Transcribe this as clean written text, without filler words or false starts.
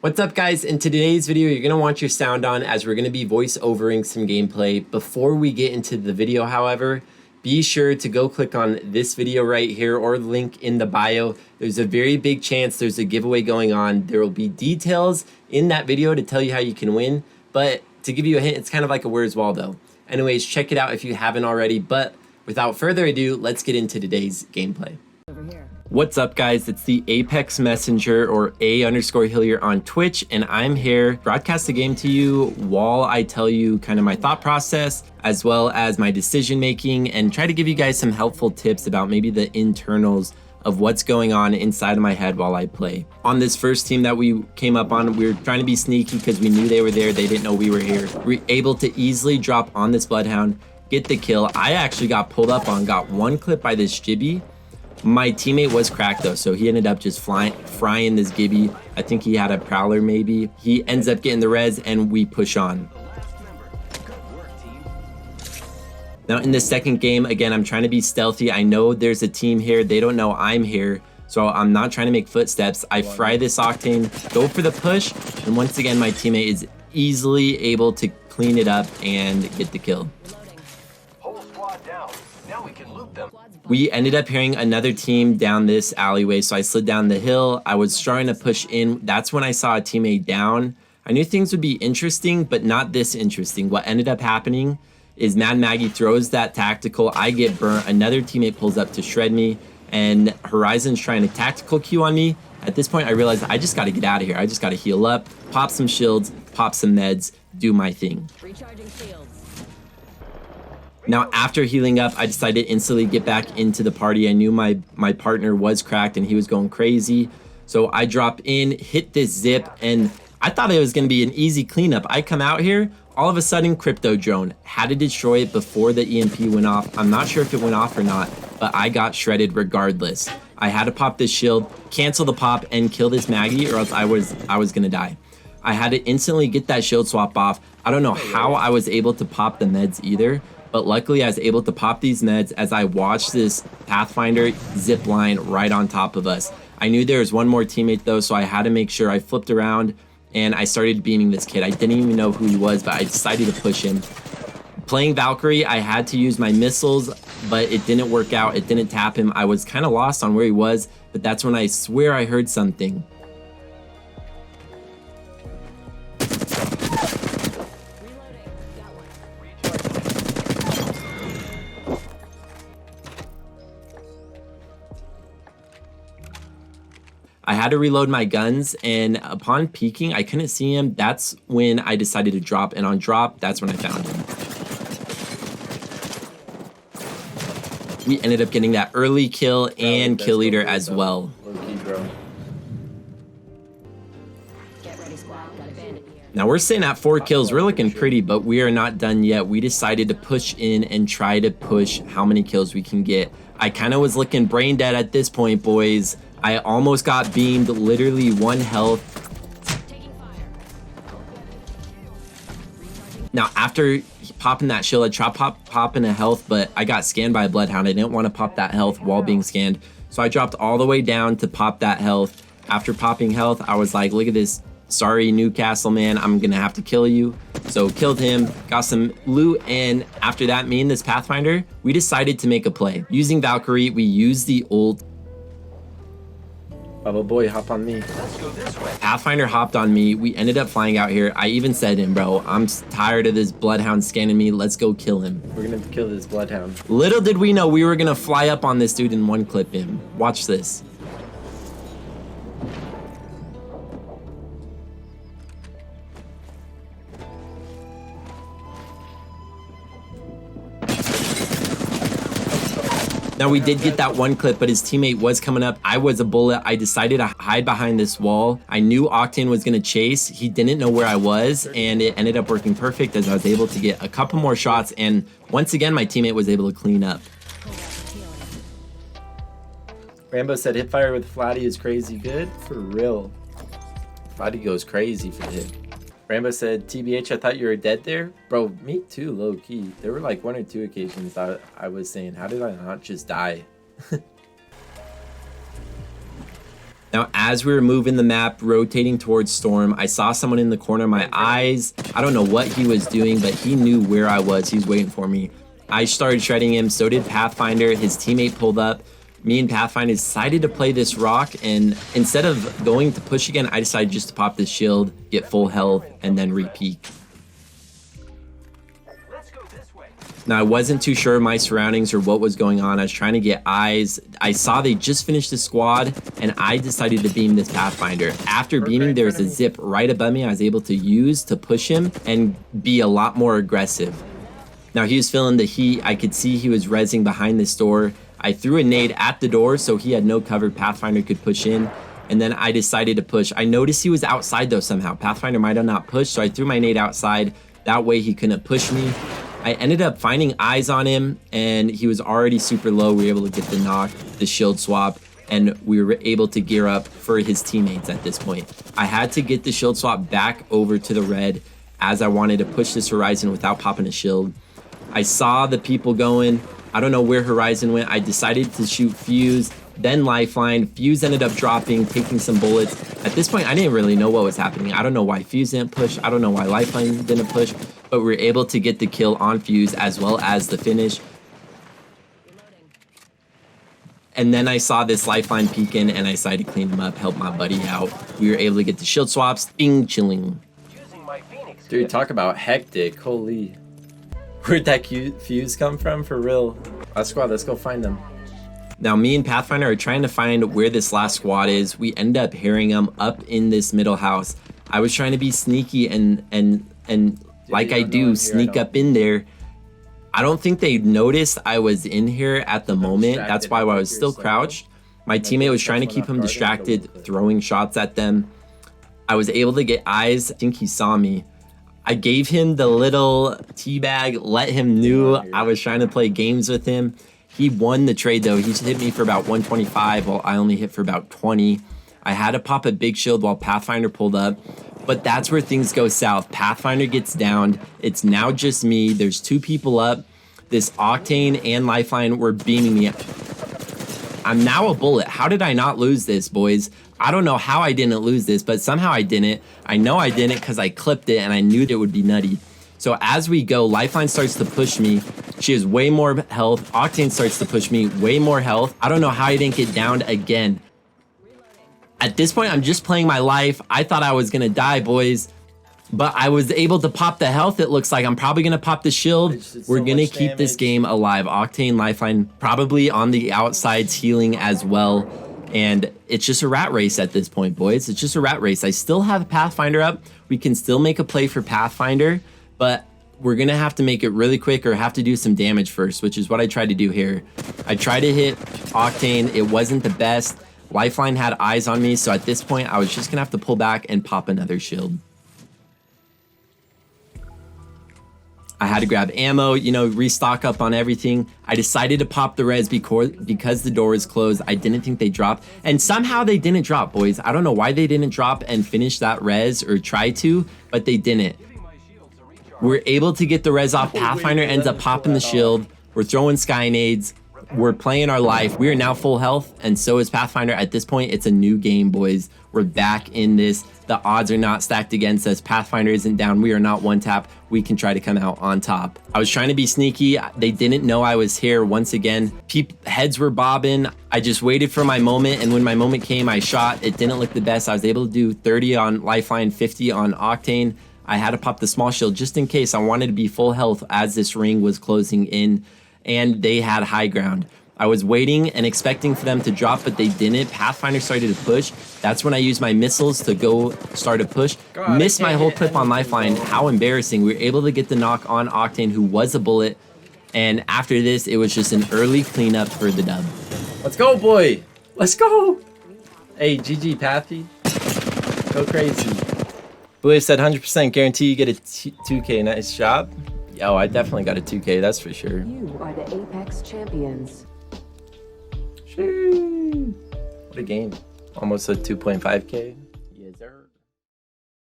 What's up guys? In today's video, you're gonna want your sound on as we're gonna be voice overing some gameplay. Before we get into the video, however, be sure to go click on this video right here or link in the bio. There's a very big chance there's a giveaway going on. There will be details in that video to tell you how you can win, but to give you a hint, it's kind of like a Where's Waldo. Anyways, check it out if you haven't already, but without further ado, let's get into today's gameplay. What's up guys, it's the Apex Messenger or A_Hillier on Twitch, and I'm here broadcast the game to you while I tell you kind of my thought process as well as my decision making and try to give you guys some helpful tips about maybe the internals of what's going on inside of my head while I play. On this first team that we came up on, we were trying to be sneaky because we knew they were there, they didn't know we were here. We were able to easily drop on this Bloodhound, get the kill. I actually got pulled up on, got one clip by this Gibby. My teammate was cracked though, so he ended up just frying this Gibby. I think he had a Prowler maybe. He ends up getting the res and we push on. Now in the second game, again, I'm trying to be stealthy. I know there's a team here. They don't know I'm here, so I'm not trying to make footsteps. I fry this Octane, go for the push, and once again, my teammate is easily able to clean it up and get the kill. We ended up hearing another team down this alleyway, so I slid down the hill. I was trying to push in. That's when I saw a teammate down. I knew things would be interesting, but not this interesting. What ended up happening is Mad Maggie throws that tactical. I get burnt. Another teammate pulls up to shred me, and Horizon's trying to tactical Q on me. At this point, I realized I just got to get out of here. I just got to heal up, pop some shields, pop some meds, do my thing. Recharging shields. Now, after healing up, I decided to instantly get back into the party. I knew my partner was cracked and he was going crazy. So I drop in, hit this zip, and I thought it was going to be an easy cleanup. I come out here, all of a sudden, crypto drone. Had to destroy it before the EMP went off. I'm not sure if it went off or not, but I got shredded regardless. I had to pop this shield, cancel the pop, and kill this Maggie, or else I was going to die. I had to instantly get that shield swap off. I don't know how I was able to pop the meds either, but luckily I was able to pop these meds as I watched this Pathfinder zip line right on top of us. I knew there was one more teammate though, so I had to make sure. I flipped around and I started beaming this kid. I didn't even know who he was, but I decided to push him. Playing Valkyrie, I had to use my missiles, but it didn't work out. It didn't tap him. I was kind of lost on where he was, but that's when I swear I heard something. I had to reload my guns, and upon peeking, I couldn't see him. That's when I decided to drop, and on drop, that's when I found him. We ended up getting that early kill and kill leader as well. Now we're sitting at 4 kills. We're looking pretty, but we are not done yet. We decided to push in and try to push how many kills we can get. I kind of was looking brain dead at this point, boys. I almost got beamed, literally 1 health. Now, after popping that shield, I tried popping a health, but I got scanned by a Bloodhound. I didn't want to pop that health while being scanned, so I dropped all the way down to pop that health. After popping health, I was like, look at this. Sorry, Newcastle man, I'm gonna have to kill you. So killed him, got some loot, and after that, me and this Pathfinder, we decided to make a play. Using Valkyrie, we used the ult. Oh boy, hop on me. Let's go this way. Pathfinder hopped on me. We ended up flying out here. I even said to him, bro, I'm tired of this Bloodhound scanning me. Let's go kill him. We're gonna kill this Bloodhound. Little did we know we were gonna fly up on this dude and one clip him. Watch this. Now we did get that one clip, but his teammate was coming up. I was a bullet. I decided to hide behind this wall. I knew Octane was gonna chase. He didn't know where I was, and it ended up working perfect as I was able to get a couple more shots, and once again, my teammate was able to clean up. Rambo said hipfire with Flatty is crazy good. For real. Flatty goes crazy for the hit. Rambo said, TBH, I thought you were dead there. Bro, me too, low key. There were like 1 or 2 occasions that I was saying, how did I not just die? Now, as we were moving the map, rotating towards Storm, I saw someone in the corner of my eyes. I don't know what he was doing, but he knew where I was. He was waiting for me. I started shredding him, so did Pathfinder. His teammate pulled up. Me and Pathfinder decided to play this rock, and instead of going to push again, I decided just to pop this shield, get full health, and then re-peek. Now, I wasn't too sure of my surroundings or what was going on. I was trying to get eyes. I saw they just finished the squad, and I decided to beam this Pathfinder. After beaming, there's a zip right above me I was able to use to push him and be a lot more aggressive. Now, he was feeling the heat. I could see he was rezzing behind this door. I threw a nade at the door so he had no cover. Pathfinder could push in, and then I decided to push. I noticed he was outside, though, somehow. Pathfinder might have not pushed, so I threw my nade outside. That way, he couldn't push me. I ended up finding eyes on him, and he was already super low. We were able to get the knock, the shield swap, and we were able to gear up for his teammates at this point. I had to get the shield swap back over to the red as I wanted to push this Horizon without popping a shield. I saw the people going. I don't know where Horizon went. I decided to shoot Fuse, then Lifeline. Fuse ended up dropping, taking some bullets. At this point, I didn't really know what was happening. I don't know why Fuse didn't push. I don't know why Lifeline didn't push. But we were able to get the kill on Fuse as well as the finish. And then I saw this Lifeline peeking, and I decided to clean him up, help my buddy out. We were able to get the shield swaps. Bing, chilling. Dude, talk about hectic. Holy. Where'd that Fuse come from, for real? Last squad, let's go find them. Now, me and Pathfinder are trying to find where this last squad is. We end up hearing them up in this middle house. I was trying to be sneaky and like I do, sneak up in there. I don't think they noticed I was in here at the moment. That's why I was still crouched. My teammate was trying to keep him distracted, throwing shots at them. I was able to get eyes. I think he saw me. I gave him the little teabag, let him knew I was trying to play games with him. He won the trade, though. He hit me for about 125, while I only hit for about 20. I had to pop a big shield while Pathfinder pulled up. But that's where things go south. Pathfinder gets downed. It's now just me. There's two people up. This Octane and Lifeline were beaming me up. I'm now a bullet. How did I not lose this, boys? I don't know how I didn't lose this, but somehow I didn't. I know I didn't because I clipped it and I knew it would be nutty. So as we go, Lifeline starts to push me. She has way more health. Octane starts to push me, way more health. I don't know how I didn't get downed again. At this point, I'm just playing my life. I thought I was gonna die, boys. But I was able to pop the health, it looks like. I'm probably gonna pop the shield. We're gonna keep this game alive. Octane, Lifeline, probably on the outsides healing as well. And it's just a rat race at this point, boys. It's just a rat race. I still have Pathfinder up. We can still make a play for Pathfinder, but we're gonna have to make it really quick or have to do some damage first, which is what I tried to do here. I tried to hit Octane. It wasn't the best. Lifeline had eyes on me, so at this point, I was just gonna have to pull back and pop another shield. I had to grab ammo, you know, restock up on everything. I decided to pop the res because the door is closed. I didn't think they dropped, and somehow they didn't drop, boys. I don't know why they didn't drop and finish that res or try to, but they didn't. We're able to get the res off. Pathfinder ends up popping the shield. We're throwing sky nades. We're playing our life. We are now full health, and so is Pathfinder. At this point, it's a new game, boys. We're back in this. The odds are not stacked against us. Pathfinder isn't down. We are not one tap. We can try to come out on top. I was trying to be sneaky. They didn't know I was here once again. Heads were bobbing. I just waited for my moment, and when my moment came, I shot. It didn't look the best. I was able to do 30 on Lifeline, 50 on Octane. I had to pop the small shield just in case. I wanted to be full health as this ring was closing in, and they had high ground. I was waiting and expecting for them to drop, but they didn't. Pathfinder started to push. That's when I used my missiles to go start a push. Missed my whole clip on Lifeline. How embarrassing. We were able to get the knock on Octane, who was a bullet. And after this, it was just an early cleanup for the dub. Let's go, boy. Let's go. Hey, GG, Pathy. Go crazy. Blue said 100% guarantee you get a 2K. Nice job. Yo, I definitely got a 2K, that's for sure. You are the Apex champions. What a game. Almost a 2.5K.